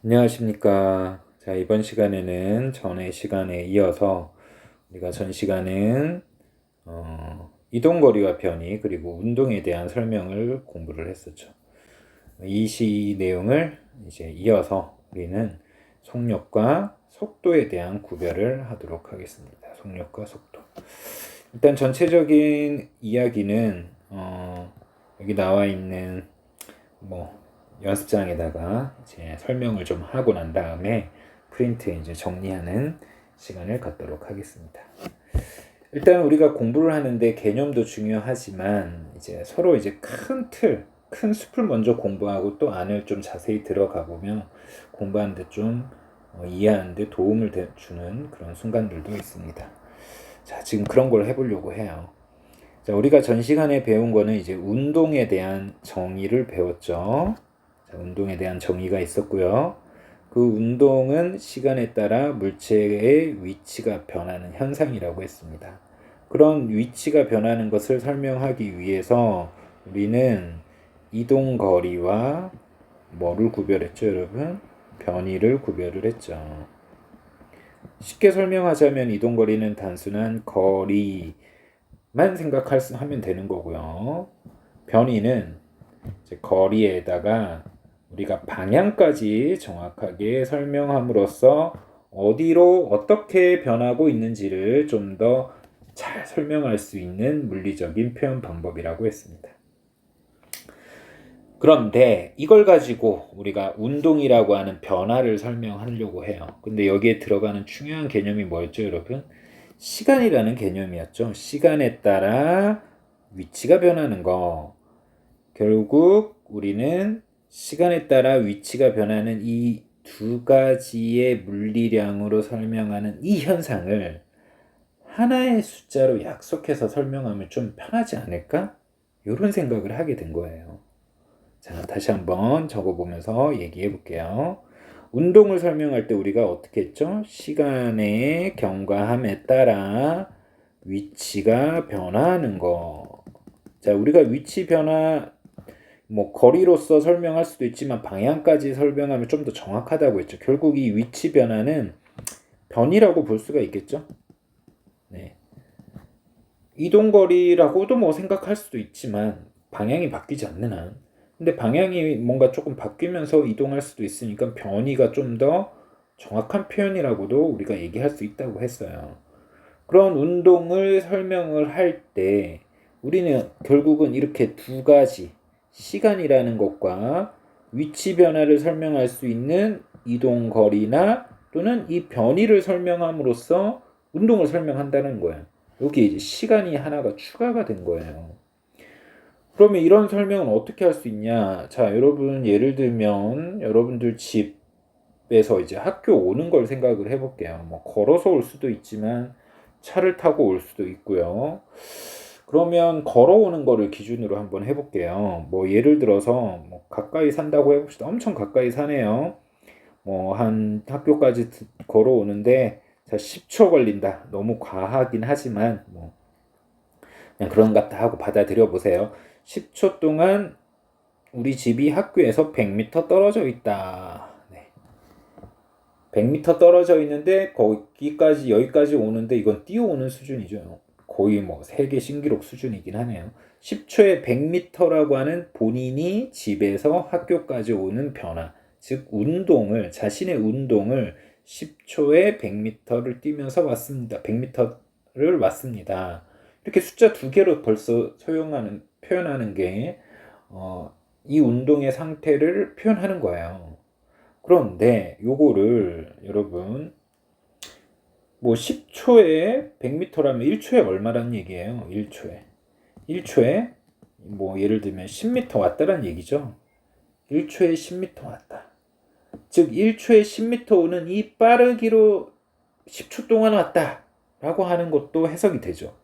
안녕하십니까. 자, 이번 시간에는 전의 시간에 이어서 우리가 전 시간은 이동거리와 변이 그리고 운동에 대한 설명을 공부를 했었죠. 이 내용을 이제 이어서 우리는 속력과 속도에 대한 구별을 하도록 하겠습니다. 속력과 속도. 일단 전체적인 이야기는 여기 나와 있는 뭐 연습장에다가 이제 설명을 좀 하고 난 다음에 프린트에 이제 정리하는 시간을 갖도록 하겠습니다. 일단 우리가 공부를 하는데 개념도 중요하지만 이제 서로 이제 큰 숲을 먼저 공부하고 또 안을 좀 자세히 들어가 보면 공부하는데 좀 이해하는데 도움을 주는 그런 순간들도 있습니다. 자, 지금 그런 걸 해보려고 해요. 자, 우리가 전 시간에 배운 거는 이제 운동에 대한 정의를 배웠죠. 자, 운동에 대한 정의가 있었고요. 그 운동은 시간에 따라 물체의 위치가 변하는 현상이라고 했습니다. 그런 위치가 변하는 것을 설명하기 위해서 우리는 이동 거리와 뭐를 구별했죠, 여러분? 변이를 구별을 했죠. 쉽게 설명하자면 이동 거리는 단순한 거리만 하면 되는 거고요. 변이는 이제 거리에다가 우리가 방향까지 정확하게 설명함으로써 어디로 어떻게 변하고 있는지를 좀 더 잘 설명할 수 있는 물리적인 표현 방법이라고 했습니다. 그런데 이걸 가지고 우리가 운동이라고 하는 변화를 설명하려고 해요. 근데 여기에 들어가는 중요한 개념이 뭐였죠, 여러분? 시간이라는 개념이었죠. 시간에 따라 위치가 변하는 거. 결국 우리는 시간에 따라 위치가 변하는 이 두 가지의 물리량으로 설명하는 이 현상을 하나의 숫자로 약속해서 설명하면 좀 편하지 않을까? 이런 생각을 하게 된 거예요. 자, 다시 한번 적어보면서 얘기해 볼게요. 운동을 설명할 때 우리가 어떻게 했죠? 시간의 경과함에 따라 위치가 변화하는 거. 자, 우리가 위치 변화 뭐 거리로서 설명할 수도 있지만 방향까지 설명하면 좀 더 정확하다고 했죠. 결국 이 위치 변화는 변이라고 볼 수가 있겠죠. 네. 이동거리라고도 뭐 생각할 수도 있지만 방향이 바뀌지 않는 한. 근데 방향이 뭔가 조금 바뀌면서 이동할 수도 있으니까 변이가 좀 더 정확한 표현이라고도 우리가 얘기할 수 있다고 했어요. 그런 운동을 설명을 할 때 우리는 결국은 이렇게 두 가지 시간이라는 것과 위치 변화를 설명할 수 있는 이동 거리나 또는 이 변이를 설명함으로써 운동을 설명한다는 거예요. 여기 이제 시간이 하나가 추가가 된 거예요. 그러면 이런 설명은 어떻게 할 수 있냐? 자, 여러분 예를 들면 여러분들 집에서 이제 학교 오는 걸 생각을 해볼게요. 뭐 걸어서 올 수도 있지만 차를 타고 올 수도 있고요. 그러면 걸어오는 거를 기준으로 한번 해볼게요. 뭐 예를 들어서 뭐 가까이 산다고 해봅시다. 엄청 가까이 사네요. 뭐 한 학교까지 걸어오는데 자 10초 걸린다. 너무 과하긴 하지만 뭐 그냥 그런 것 같다 하고 받아들여 보세요. 10초 동안 우리 집이 학교에서 100m 떨어져 있다. 네. 100m 떨어져 있는데 거기까지 여기까지 오는데 이건 뛰어오는 수준이죠. 거의 뭐 세계 신기록 수준이긴 하네요. 10초에 100m라고 하는 본인이 집에서 학교까지 오는 변화, 즉 운동을 자신의 운동을 10초에 100m를 뛰면서 왔습니다. 100m를 왔습니다. 이렇게 숫자 두 개로 벌써 표현하는 게 이 운동의 상태를 표현하는 거예요. 그런데 요거를 여러분 뭐 10초에 100m라면 1초에 얼마란 얘기예요? 1초에. 1초에 뭐 예를 들면 10m 왔다란 얘기죠. 1초에 10m 왔다. 즉 1초에 10m 오는 이 빠르기로 10초 동안 왔다. 라고 하는 것도 해석이 되죠.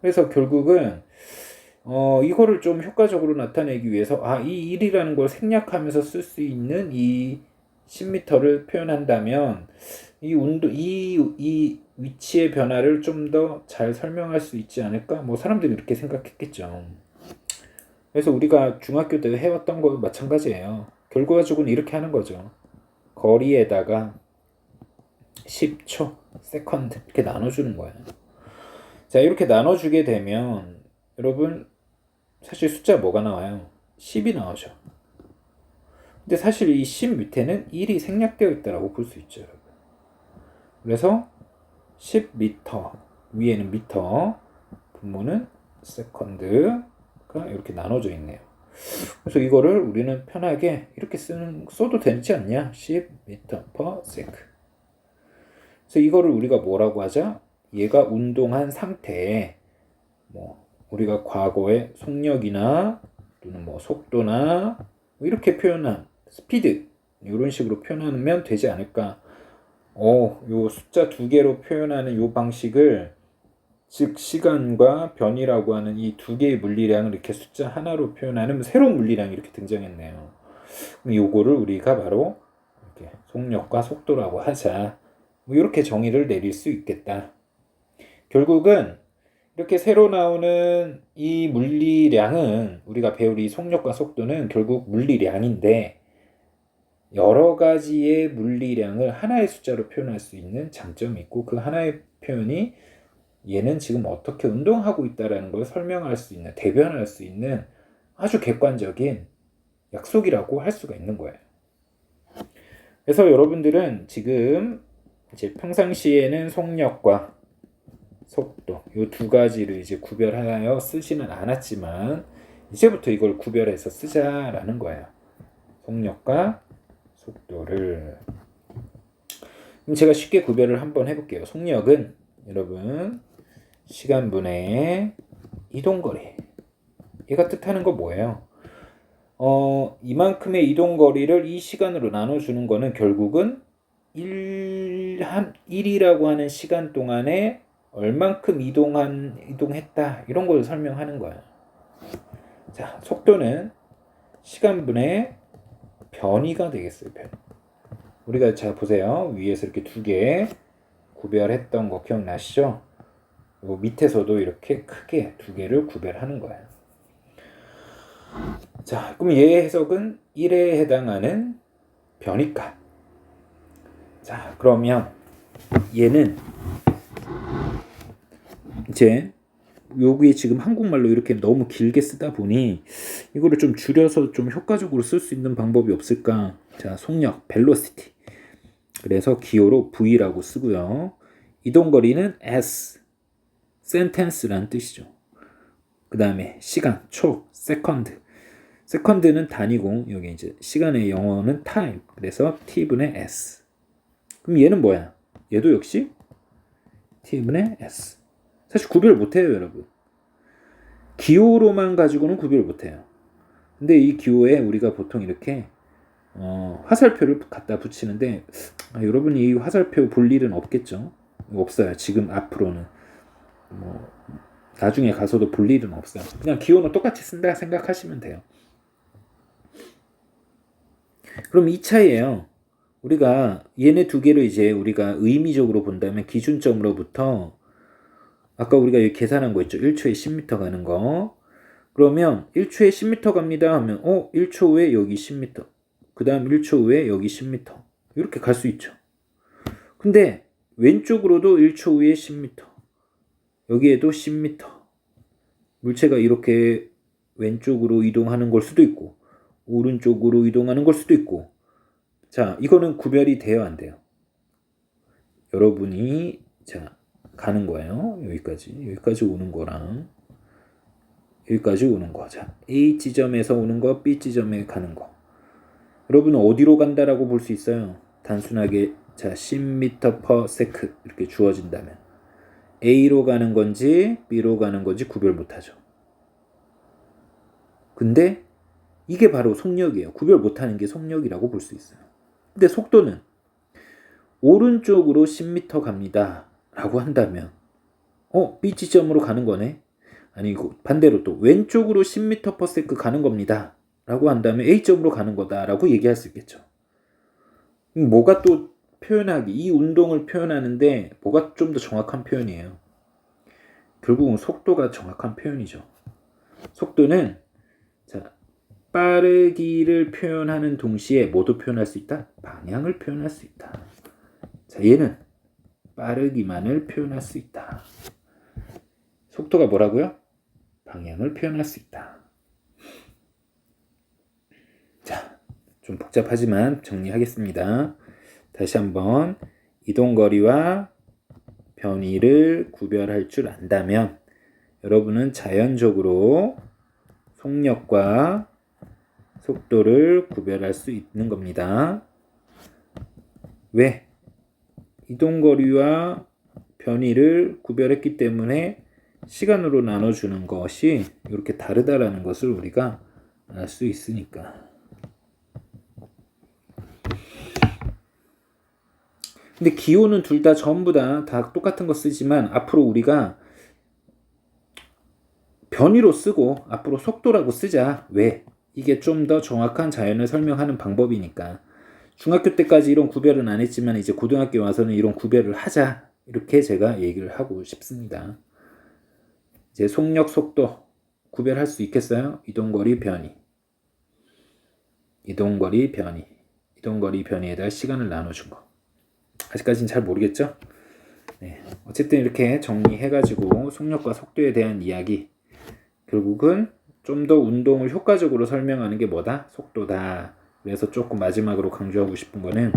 그래서 결국은 이거를 좀 효과적으로 나타내기 위해서 이 1이라는 걸 생략하면서 쓸 수 있는 이 10m를 표현한다면 이 위치의 변화를 좀 더 잘 설명할 수 있지 않을까? 뭐 사람들이 이렇게 생각했겠죠. 그래서 우리가 중학교 때 해왔던 거 마찬가지예요. 결과적으로는 이렇게 하는 거죠. 거리에다가 10초, 세컨드 이렇게 나눠주는 거예요. 자, 이렇게 나눠주게 되면 여러분 사실 숫자 뭐가 나와요? 10이 나오죠. 근데 사실 이 10 밑에는 1이 생략되어 있다고 볼 수 있죠, 여러분. 그래서 10m 위에는 미터, 분모는 세컨드가 이렇게 나눠져 있네요. 그래서 이거를 우리는 편하게 이렇게 써도 되지 않냐? 10m/s. 그래서 이거를 우리가 뭐라고 하자? 얘가 운동한 상태에 뭐 우리가 과거의 속력이나 또는 뭐 속도나 뭐 이렇게 표현한 스피드 이런 식으로 표현하면 되지 않을까? 요 숫자 두 개로 표현하는 요 방식을, 즉 시간과 변이라고 하는 이 두 개의 물리량을 이렇게 숫자 하나로 표현하는 새로운 물리량이 이렇게 등장했네요. 그럼 요거를 우리가 바로 이렇게 속력과 속도라고 하자. 뭐 이렇게 정의를 내릴 수 있겠다. 결국은 이렇게 새로 나오는 이 물리량은, 우리가 배울 이 속력과 속도는 결국 물리량인데 여러 가지의 물리량을 하나의 숫자로 표현할 수 있는 장점이 있고, 그 하나의 표현이 얘는 지금 어떻게 운동하고 있다라는 걸 설명할 수 있는, 대변할 수 있는 아주 객관적인 약속이라고 할 수가 있는 거예요. 그래서 여러분들은 지금 이제 평상시에는 속력과 속도 이 두 가지를 이제 구별하여 쓰지는 않았지만 이제부터 이걸 구별해서 쓰자라는 거예요. 속력과 속도를. 그럼 제가 쉽게 구별을 한번 해볼게요. 속력은 여러분 시간분의 이동거리, 얘가 뜻하는 거 뭐예요? 이만큼의 이동거리를 이 시간으로 나눠주는 거는 결국은 1이라고 하는 시간 동안에 얼만큼 이동했다 이런 걸 설명하는 거예요. 자, 속도는 시간분의 변이가 되겠어요. 변이. 우리가 자 보세요. 위에서 이렇게 두 개 구별했던 거 기억나시죠? 요 밑에서도 이렇게 크게 두 개를 구별하는 거예요. 자, 그럼 얘의 해석은 1에 해당하는 변이값. 자, 그러면 얘는 이제 여기 지금 한국말로 이렇게 너무 길게 쓰다 보니 이거를 좀 줄여서 좀 효과적으로 쓸 수 있는 방법이 없을까? 자, 속력, velocity. 그래서 기호로 V라고 쓰고요. 이동거리는 S, sentence라는 뜻이죠. 그 다음에 시간, 초, second. second는 단위고 여기 이제 시간의 영어는 time. 그래서 T분의 S. 그럼 얘는 뭐야? 얘도 역시 T분의 S. 사실 구별 못해요, 여러분. 기호로만 가지고는 구별 못해요. 근데 이 기호에 우리가 보통 이렇게 화살표를 갖다 붙이는데 여러분이 이 화살표 볼 일은 없겠죠? 없어요. 지금 앞으로는 뭐 나중에 가서도 볼 일은 없어요. 그냥 기호는 똑같이 쓴다 생각하시면 돼요. 그럼 이 차이예요. 우리가 얘네 두 개를 이제 우리가 의미적으로 본다면 기준점으로부터 아까 우리가 여기 계산한 거 있죠. 1초에 10m 가는 거. 그러면 1초에 10m 갑니다 하면 1초 후에 여기 10m. 그 다음 1초 후에 여기 10m. 이렇게 갈 수 있죠. 근데 왼쪽으로도 1초 후에 10m. 여기에도 10m. 물체가 이렇게 왼쪽으로 이동하는 걸 수도 있고 오른쪽으로 이동하는 걸 수도 있고. 자, 이거는 구별이 돼요, 안 돼요? 여러분이 자 가는 거예요. 여기까지 오는 거랑 여기까지 오는 거. 자, A 지점에서 오는 거, B 지점에 가는 거. 여러분은 어디로 간다라고 볼 수 있어요? 단순하게 자 10m/s 이렇게 주어진다면 A로 가는 건지 B로 가는 건지 구별 못하죠. 근데 이게 바로 속력이에요. 구별 못하는 게 속력이라고 볼 수 있어요. 근데 속도는 오른쪽으로 10m 갑니다 라고 한다면 B 지점으로 가는 거네. 아니고 반대로 또 왼쪽으로 10m/s 가는 겁니다 라고 한다면 A점으로 가는 거다 라고 얘기할 수 있겠죠. 뭐가 또 표현하기, 이 운동을 표현하는데 뭐가 좀 더 정확한 표현이에요? 결국은 속도가 정확한 표현이죠. 속도는 자 빠르기를 표현하는 동시에 뭐도 표현할 수 있다? 방향을 표현할 수 있다. 자, 얘는 빠르기만을 표현할 수 있다. 속도가 뭐라고요? 방향을 표현할 수 있다. 자, 좀 복잡하지만 정리하겠습니다. 다시 한번 이동거리와 변이를 구별할 줄 안다면 여러분은 자연적으로 속력과 속도를 구별할 수 있는 겁니다. 왜? 이동거리와 변이를 구별했기 때문에 시간으로 나눠주는 것이 이렇게 다르다라는 것을 우리가 알 수 있으니까. 근데 기호는 둘 다 전부 다 똑같은 거 쓰지만 앞으로 우리가 변이로 쓰고 앞으로 속도라고 쓰자. 왜? 이게 좀 더 정확한 자연을 설명하는 방법이니까. 중학교 때까지 이런 구별은 안 했지만 이제 고등학교 와서는 이런 구별을 하자. 이렇게 제가 얘기를 하고 싶습니다. 이제 속력, 속도 구별할 수 있겠어요? 이동거리, 변이. 이동거리, 변이. 이동거리, 변이에다 시간을 나눠준 거. 아직까지는 잘 모르겠죠? 네. 어쨌든 이렇게 정리해가지고 속력과 속도에 대한 이야기. 결국은 좀 더 운동을 효과적으로 설명하는 게 뭐다? 속도다. 그래서 조금 마지막으로 강조하고 싶은 거는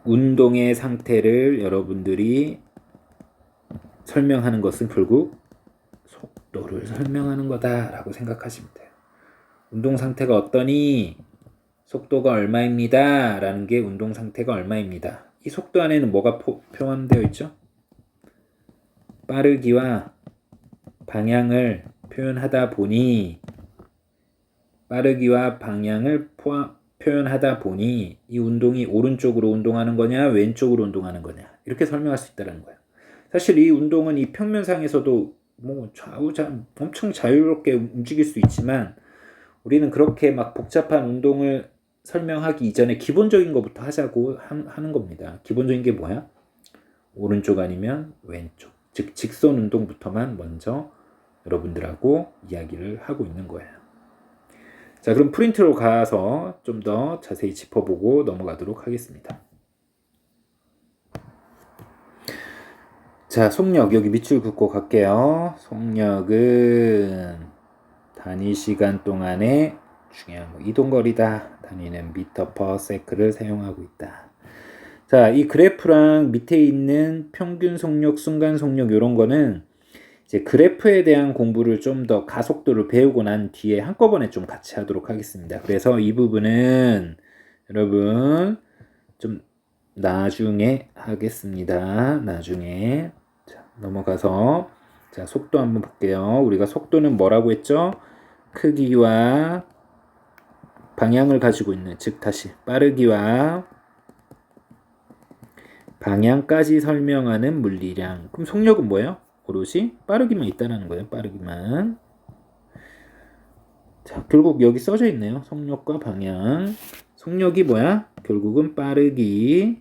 운동의 상태를 여러분들이 설명하는 것은 결국 속도를 설명하는 거다라고 생각하시면 돼요. 운동 상태가 어떠니? 속도가 얼마입니다. 라는 게 운동 상태가 얼마입니다. 이 속도 안에는 뭐가 포함되어 있죠? 빠르기와 방향을 표현하다 보니 빠르기와 방향을 표현하다 보니 이 운동이 오른쪽으로 운동하는 거냐 왼쪽으로 운동하는 거냐 이렇게 설명할 수 있다는 거예요. 사실 이 운동은 이 평면상에서도 뭐 좌우좌 엄청 자유롭게 움직일 수 있지만 우리는 그렇게 막 복잡한 운동을 설명하기 이전에 기본적인 것부터 하자고 하는 겁니다. 기본적인 게 뭐야? 오른쪽 아니면 왼쪽. 즉 직선 운동부터만 먼저 여러분들하고 이야기를 하고 있는 거예요. 자, 그럼 프린트로 가서 좀 더 자세히 짚어보고 넘어가도록 하겠습니다. 자, 속력 여기 밑줄 긋고 갈게요. 속력은 단위 시간 동안에 중요한 거 이동거리다. 단위는 미터 퍼 세크를 사용하고 있다. 자, 이 그래프랑 밑에 있는 평균 속력, 순간 속력 이런 거는 이제 그래프에 대한 공부를 좀 더 가속도를 배우고 난 뒤에 한꺼번에 좀 같이 하도록 하겠습니다. 그래서 이 부분은 여러분 좀 나중에 하겠습니다. 나중에. 자, 넘어가서 자, 속도 한번 볼게요. 우리가 속도는 뭐라고 했죠? 크기와 방향을 가지고 있는, 즉 다시 빠르기와 방향까지 설명하는 물리량. 그럼 속력은 뭐예요? 오롯이 빠르기만 있다는 거예요. 빠르기만. 자, 결국 여기 써져 있네요. 속력과 방향. 속력이 뭐야? 결국은 빠르기만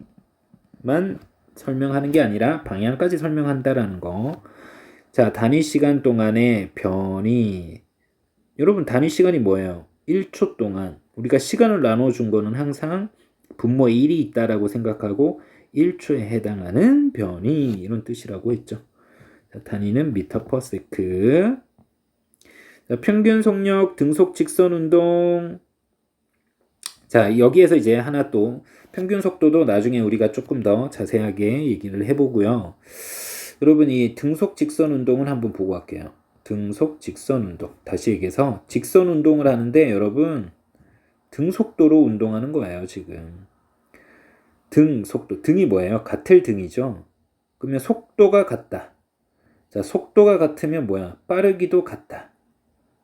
설명하는 게 아니라 방향까지 설명한다라는 거. 자, 단위 시간 동안의 변이. 여러분, 단위 시간이 뭐예요? 1초 동안. 우리가 시간을 나눠준 거는 항상 분모 1이 있다라고 생각하고 1초에 해당하는 변이 이런 뜻이라고 했죠. 자, 단위는 미터 퍼 세크. 자, 평균 속력, 등속 직선 운동. 자, 여기에서 이제 하나 또 평균 속도도 나중에 우리가 조금 더 자세하게 얘기를 해보고요. 여러분 이 등속 직선 운동을 한번 보고 갈게요. 등속 직선 운동. 다시 얘기해서 직선 운동을 하는데 여러분 등속도로 운동하는 거예요, 지금. 등 속도. 등이 뭐예요? 같을 등이죠. 그러면 속도가 같다. 자, 속도가 같으면 뭐야? 빠르기도 같다.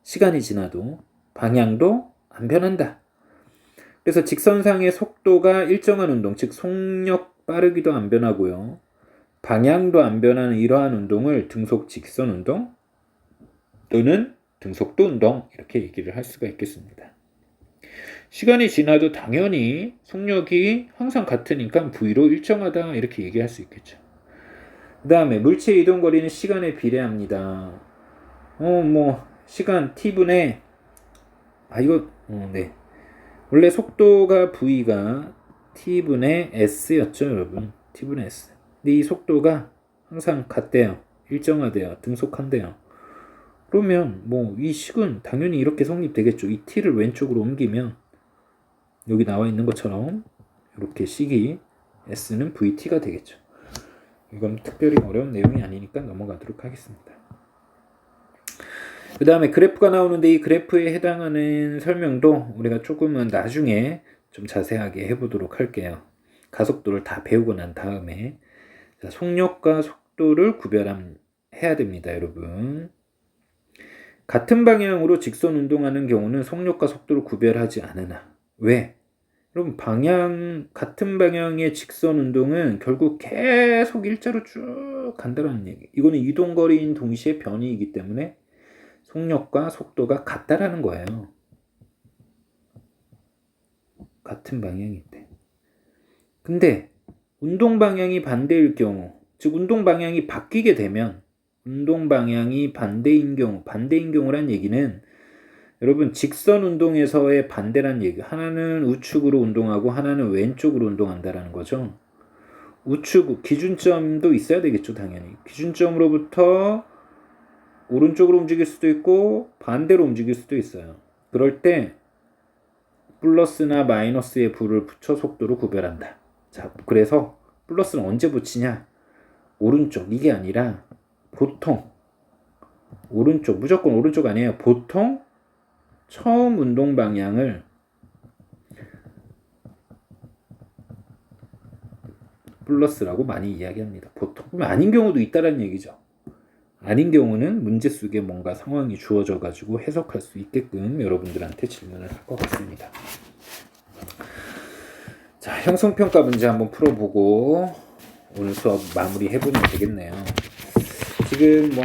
시간이 지나도 방향도 안 변한다. 그래서 직선상의 속도가 일정한 운동, 즉 속력 빠르기도 안 변하고요. 방향도 안 변하는 이러한 운동을 등속 직선 운동 또는 등속도 운동 이렇게 얘기를 할 수가 있겠습니다. 시간이 지나도 당연히 속력이 항상 같으니까 V로 일정하다 이렇게 얘기할 수 있겠죠. 그 다음에 물체의 이동거리는 시간에 비례합니다. 시간 t분의 네. 원래 속도가 v가 t분의 s였죠, 여러분. t분의 s. 근데 이 속도가 항상 같대요. 일정하대요. 등속한대요. 그러면 뭐 이 식은 당연히 이렇게 성립되겠죠. 이 t를 왼쪽으로 옮기면 여기 나와 있는 것처럼 이렇게 식이 s는 vt가 되겠죠. 이건 특별히 어려운 내용이 아니니까 넘어가도록 하겠습니다. 그 다음에 그래프가 나오는데 이 그래프에 해당하는 설명도 우리가 조금은 나중에 좀 자세하게 해보도록 할게요. 가속도를 다 배우고 난 다음에 속력과 속도를 구별해야 됩니다, 여러분. 같은 방향으로 직선 운동하는 경우는 속력과 속도를 구별하지 않으나 왜? 여러분 같은 방향의 직선 운동은 결국 계속 일자로 쭉 간다는 얘기. 이거는 이동거리인 동시에 변이이기 때문에 속력과 속도가 같다라는 거예요. 같은 방향인데. 근데 운동 방향이 반대일 경우, 즉 운동 방향이 바뀌게 되면 운동 방향이 반대인 경우란 얘기는 여러분 직선 운동에서의 반대란 얘기. 하나는 우측으로 운동하고 하나는 왼쪽으로 운동한다라는 거죠. 우측 기준점도 있어야 되겠죠, 당연히. 기준점으로부터 오른쪽으로 움직일 수도 있고 반대로 움직일 수도 있어요. 그럴 때 플러스나 마이너스의 부를 붙여 속도를 구별한다. 자, 그래서 플러스는 언제 붙이냐? 오른쪽 이게 아니라 보통 오른쪽 무조건 오른쪽 아니에요. 보통 처음 운동 방향을 플러스라고 많이 이야기합니다. 보통 아닌 경우도 있다라는 얘기죠. 아닌 경우는 문제 속에 뭔가 상황이 주어져 가지고 해석할 수 있게끔 여러분들한테 질문을 할 것 같습니다. 자, 형성평가 문제 한번 풀어보고 오늘 수업 마무리 해보면 되겠네요. 지금 뭐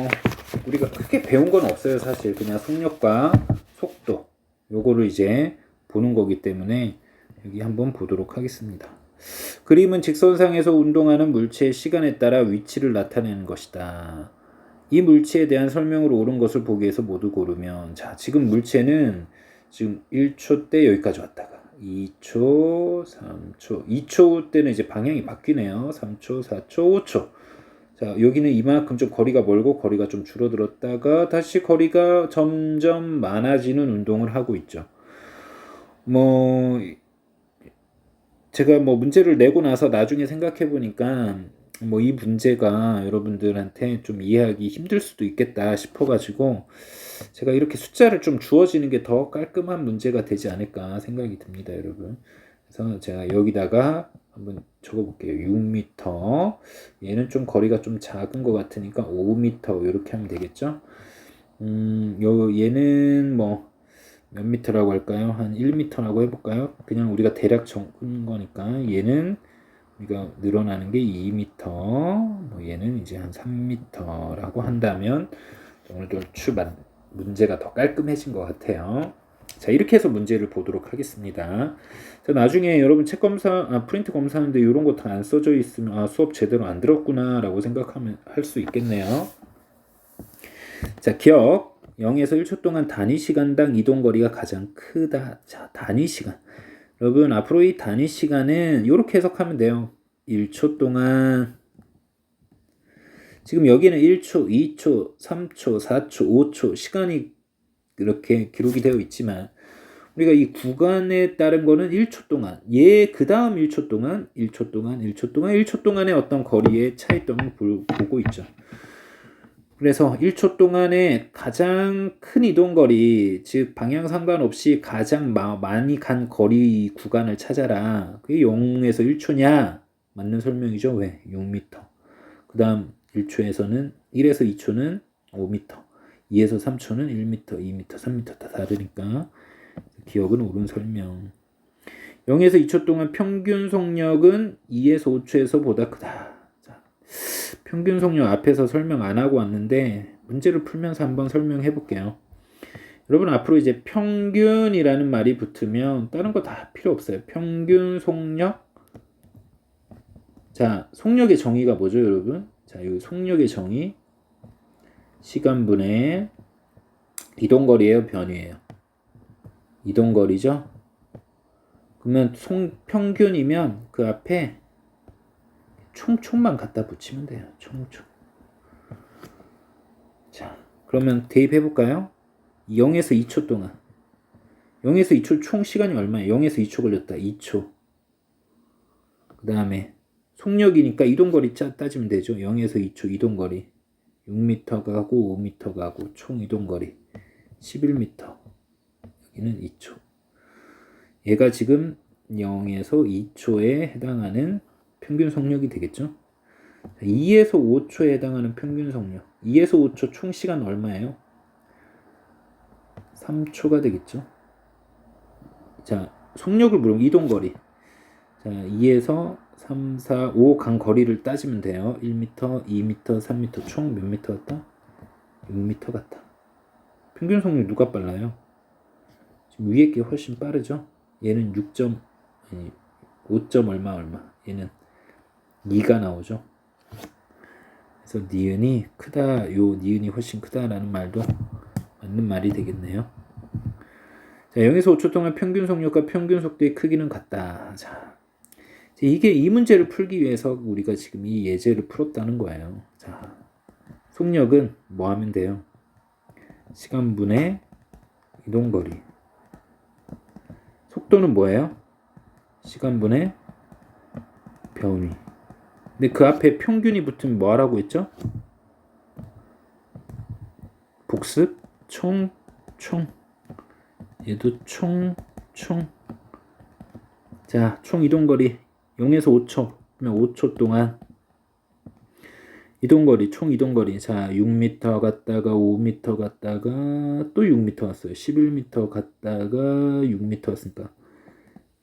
우리가 크게 배운 건 없어요. 사실 그냥 속력과 속도 요거를 이제 보는 거기 때문에 여기 한번 보도록 하겠습니다. 그림은 직선상에서 운동하는 물체의 시간에 따라 위치를 나타내는 것이다. 이 물체에 대한 설명을 옳은 것을 보기 위해서 모두 고르면, 자, 지금 물체는 지금 1초 때 여기까지 왔다가 2초, 3초, 2초 때는 이제 방향이 바뀌네요. 3초, 4초, 5초. 자, 여기는 이만큼 좀 거리가 멀고 거리가 좀 줄어들었다가 다시 거리가 점점 많아지는 운동을 하고 있죠. 뭐 제가 뭐 문제를 내고 나서 나중에 생각해 보니까 뭐 이 문제가 여러분들한테 좀 이해하기 힘들 수도 있겠다 싶어가지고 제가 이렇게 숫자를 좀 주어지는 게 더 깔끔한 문제가 되지 않을까 생각이 듭니다, 여러분. 그래서 제가 여기다가 한번 적어볼게요. 6m. 얘는 좀 거리가 좀 작은 것 같으니까 5m 이렇게 하면 되겠죠. 얘는 뭐 몇 미터라고 할까요? 한 1m라고 해볼까요? 그냥 우리가 대략 적은 거니까 얘는 우리가 늘어나는 게 2m, 뭐 얘는 이제 한 3m라고 한다면 오늘도 문제가 더 깔끔해진 것 같아요. 자, 이렇게 해서 문제를 보도록 하겠습니다. 자, 나중에 여러분 책 검사, 프린트 검사하는데 이런 거 다 안 써져 있으면 수업 제대로 안 들었구나 라고 생각하면 할 수 있겠네요. 자, 기억. 0에서 1초 동안 단위 시간당 이동 거리가 가장 크다. 자, 단위 시간. 여러분 앞으로 이 단위 시간은 이렇게 해석하면 돼요. 1초 동안 지금 여기는 1초, 2초, 3초, 4초, 5초 시간이 이렇게 기록이 되어 있지만 우리가 이 구간에 따른 거는 1초 동안 그 다음 1초 동안 1초 동안 1초 동안 1초 동안의 어떤 거리의 차이점을 보고 있죠. 그래서 1초 동안에 가장 큰 이동거리, 즉 방향 상관없이 가장 많이 간 거리 구간을 찾아라. 그게 0에서 1초냐? 맞는 설명이죠. 왜? 6m. 그 다음 1초에서는 1에서 2초는 5m, 2에서 3초는 1m, 2m, 3m 다 다르니까 기억은 옳은 설명. 0에서 2초 동안 평균 속력은 2에서 5초에서 보다 크다. 평균 속력 앞에서 설명 안 하고 왔는데 문제를 풀면서 한번 설명해 볼게요. 여러분 앞으로 이제 평균이라는 말이 붙으면 다른 거 다 필요 없어요. 평균 속력. 자, 속력의 정의가 뭐죠, 여러분? 자, 이 속력의 정의 시간분의 이동거리예요, 변이에요? 이동거리죠? 그러면 평균이면 그 앞에 총만 갖다 붙이면 돼요. 총. 자, 그러면 대입해볼까요? 0에서 2초 동안. 0에서 2초 총 시간이 얼마예요? 0에서 2초 걸렸다. 2초. 그 다음에 속력이니까 이동거리 따지면 되죠. 0에서 2초 이동거리. 6m 가고 5m 가고 총 이동거리 11m. 여기는 2초. 얘가 지금 0에서 2초에 해당하는 평균 속력이 되겠죠. 2에서 5초에 해당하는 평균 속력. 2에서 5초 총 시간 얼마예요? 3초가 되겠죠. 자, 속력을 물으면 이동거리. 자, 2에서 3, 4, 5 간 거리를 따지면 돼요. 1m, 2m, 3m 총 몇 m 같다? 6m 같다. 평균 속력 누가 빨라요? 지금 위에 게 훨씬 빠르죠? 얘는 5점 얼마. 얘는 2가 나오죠. 그래서 니은이 크다, 요 니은이 훨씬 크다라는 말도 맞는 말이 되겠네요. 자, 0에서 5초 동안 평균 속력과 평균 속도의 크기는 같다. 자, 이게 이 문제를 풀기 위해서 우리가 지금 이 예제를 풀었다는 거예요. 자, 속력은 뭐 하면 돼요? 시간분의 이동거리. 속도는 뭐예요? 시간분의 변위. 근데 그 앞에 평균이 붙으면 뭐 하라고 했죠? 복습, 총. 얘도 총. 자, 총 이동거리 0에서 5초. 그러면 5초 동안 이동거리, 총 이동거리. 자, 6m 갔다가 5m 갔다가 또 6m 왔어요. 11m 갔다가 6m 왔으니까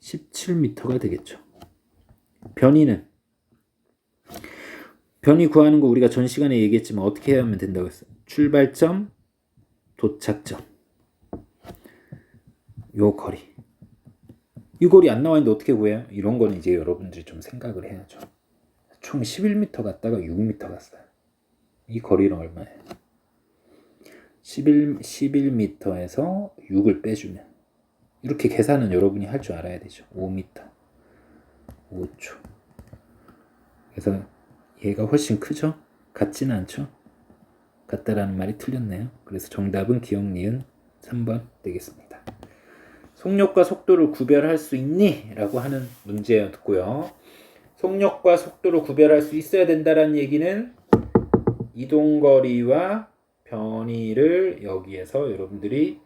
17m가 되겠죠. 변이 구하는 거 우리가 전 시간에 얘기했지만 어떻게 해야 하면 된다고 했어요? 출발점, 도착점. 요 거리. 이 거리 안 나와 있는데 어떻게 구해요? 이런 거는 이제 여러분들이 좀 생각을 해야죠. 총 11m 갔다가 6m 갔어요. 이 거리는 얼마예요? 11m에서 6을 빼주면 이렇게 계산은 여러분이 할 줄 알아야 되죠. 5m, 5초. 그래서 얘가 훨씬 크죠? 같지는 않죠? 같다라는 말이 틀렸네요. 그래서 정답은 기억 니은 3번 되겠습니다. 속력과 속도를 구별할 수 있니? 라고 하는 문제였고요. 속력과 속도를 구별할 수 있어야 된다는 얘기는 이동거리와 변이를 여기에서 여러분들이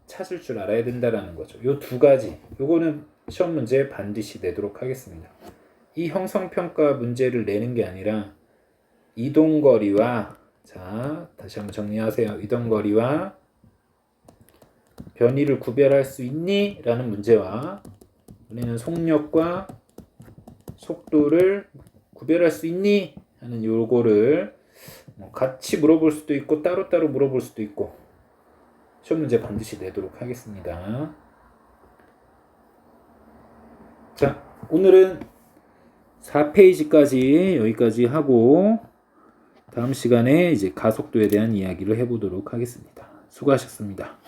찾을 줄 알아야 된다는 거죠. 요 두 가지. 요거는 시험 문제에 반드시 내도록 하겠습니다. 이 형성평가 문제를 내는 게 아니라 이동거리와, 자, 다시 한번 정리하세요. 이동거리와 변이를 구별할 수 있니? 라는 문제와 우리는 속력과 속도를 구별할 수 있니? 하는 요거를 같이 물어볼 수도 있고 따로따로 물어볼 수도 있고 시험 문제 반드시 내도록 하겠습니다. 자, 오늘은 4페이지까지 여기까지 하고 다음 시간에 이제 가속도에 대한 이야기를 해보도록 하겠습니다. 수고하셨습니다.